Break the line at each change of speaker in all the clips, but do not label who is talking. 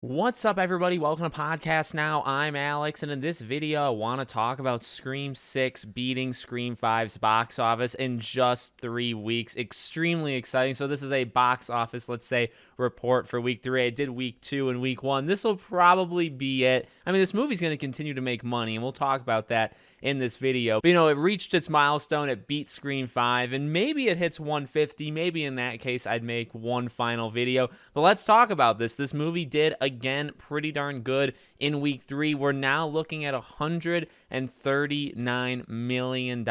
What's up, everybody? Welcome to Podcast Now. I'm Alex, and in this video, I want to talk about Scream 6 beating Scream 5's box office in just 3 weeks. Extremely exciting. So this is a box office, let's say, report for week 3. I did week 2 and week 1. This will probably be it. I mean, this movie's going to continue to make money, and we'll talk about that in this video. But, it reached its milestone. It beat Scream 5, and maybe it hits 150. Maybe in that case, I'd make one final video. But let's talk about this. This movie did, again, pretty darn good in week 3. We're now looking at $139 million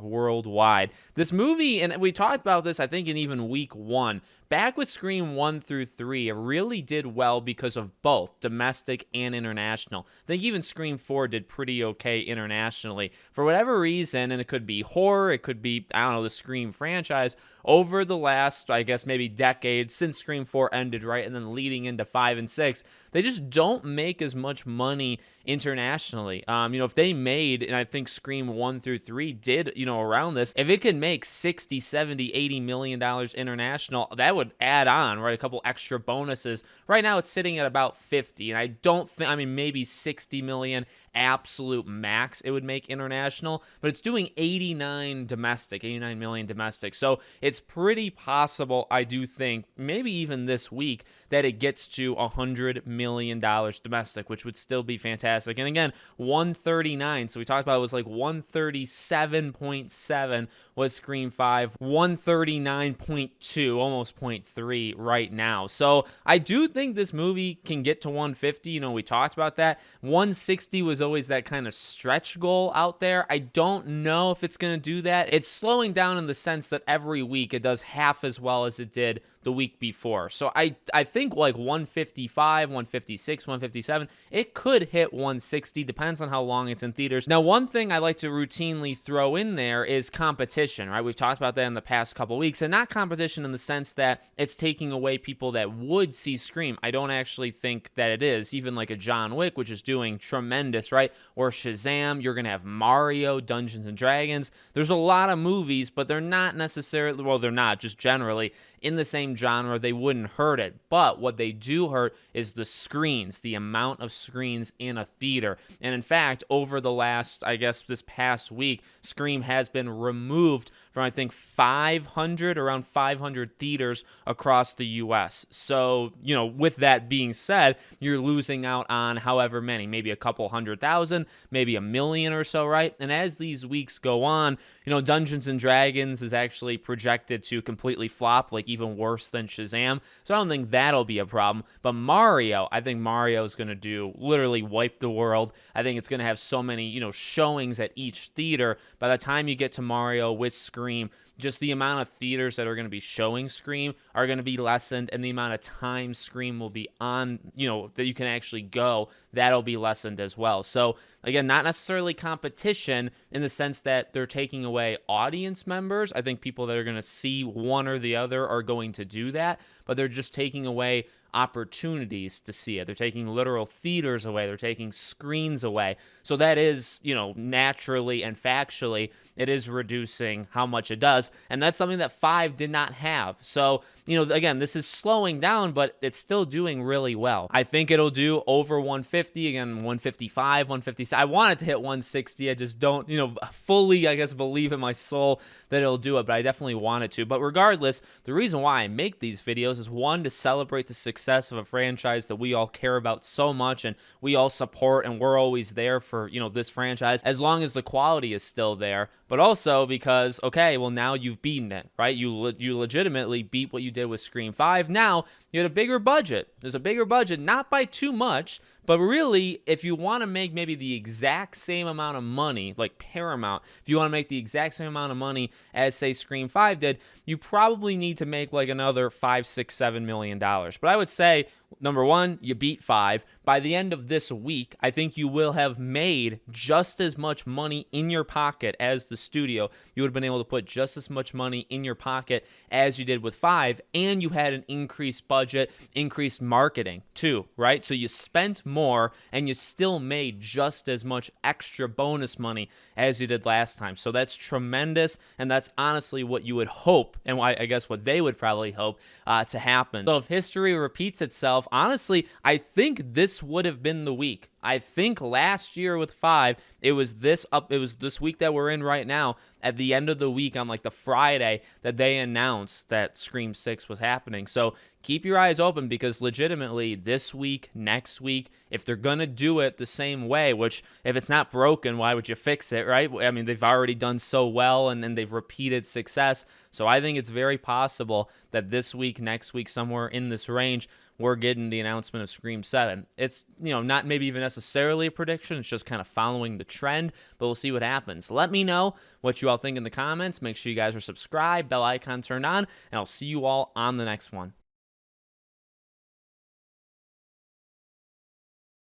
worldwide. This movie, and we talked about this, I think, in even week 1. Back with Scream 1 through 3, it really did well because of both domestic and international. I think even Scream 4 did pretty okay internationally. For whatever reason, and it could be horror, it could be, the Scream franchise, over the last, I guess, maybe decade since Scream 4 ended, right, and then leading into 5 and 6, they just don't make as much money internationally. If they made, and I think Scream 1 through 3 did, around this, if it could make 60, 70, 80 million dollars international, that would add on, right, a couple extra bonuses. Right now it's sitting at about 50, and I don't think, maybe 60 million absolute max it would make international, but it's doing 89 million domestic. So it's pretty possible, I do think, maybe even this week, that it gets to $100 million domestic, which would still be fantastic. And again, 139, so we talked about it was like 137.7 was Scream 5, 139.2, almost 0.3 right now. So I do think this movie can get to 150. We talked about that. 160 was always that kind of stretch goal out there. I don't know if it's going to do that. It's slowing down in the sense that every week it does half as well as it did the week before. So I think like 155, 156, 157, it could hit 160, depends on how long it's in theaters. Now, one thing I like to routinely throw in there is competition, right? We've talked about that in the past couple weeks, and not competition in the sense that it's taking away people that would see Scream. I don't actually think that it is. Even like a John Wick, which is doing tremendous, right? Or Shazam, you're going to have Mario, Dungeons and Dragons. There's a lot of movies, but they're not necessarily, well, they're not, just generally in the same genre. They wouldn't hurt it. But what they do hurt is the screens, the amount of screens in a theater. And in fact, over the last, I guess this past week, Scream has been removed from, I think, around 500 theaters across the U.S. So, with that being said, you're losing out on however many, maybe a couple 100,000, maybe 1 million or so, right? And as these weeks go on, Dungeons and Dragons is actually projected to completely flop, like even worse than Shazam. So I don't think that'll be a problem. But Mario, I think Mario is going to do literally wipe the world. I think it's going to have so many, showings at each theater. By the time you get to Mario with Scream, just the amount of theaters that are going to be showing Scream are going to be lessened, and the amount of time Scream will be on, that you can actually go, that'll be lessened as well. So again, not necessarily competition in the sense that they're taking away audience members. I think people that are going to see one or the other are going to do that, but they're just taking away opportunities to see it. They're taking literal theaters away. They're taking screens away. So that is, naturally and factually, it is reducing how much it does. And that's something that 5 did not have. So, again, this is slowing down, but it's still doing really well. I think it'll do over 150, again, 155, 156. I want it to hit 160. I just don't, fully, I guess, believe in my soul that it'll do it, but I definitely want it to. But regardless, the reason why I make these videos is, one, to celebrate the success of a franchise that we all care about so much and we all support, and we're always there for, this franchise as long as the quality is still there. But also because, okay, well, now you've beaten it, right? You legitimately beat what you did with Scream 5. Now you had a bigger budget. There's a bigger budget, not by too much, but really, if you want to make maybe the exact same amount of money, like Paramount, if you want to make the exact same amount of money as, say, Scream 5 did, you probably need to make like another $5, $6, $7 million. But I would say, number one, you beat 5. By the end of this week, I think you will have made just as much money in your pocket as the studio. You would have been able to put just as much money in your pocket as you did with 5, and you had an increased budget budget, increased marketing too, right? So you spent more and you still made just as much extra bonus money as you did last time. So that's tremendous, and that's honestly what you would hope, and I guess what they would probably hope to happen. So if history repeats itself, honestly, I think this would have been the week. I think last year with 5, it was this week that we're in right now, at the end of the week on like the Friday, that they announced that Scream 6 was happening. So keep your eyes open, because legitimately this week, next week, if they're going to do it the same way, which if it's not broken, why would you fix it, right? I mean, they've already done so well, and then they've repeated success. So I think it's very possible that this week, next week, somewhere in this range, we're getting the announcement of Scream 7. It's, not maybe even necessarily a prediction. It's just kind of following the trend, but we'll see what happens. Let me know what you all think in the comments. Make sure you guys are subscribed, bell icon turned on, and I'll see you all on the next one.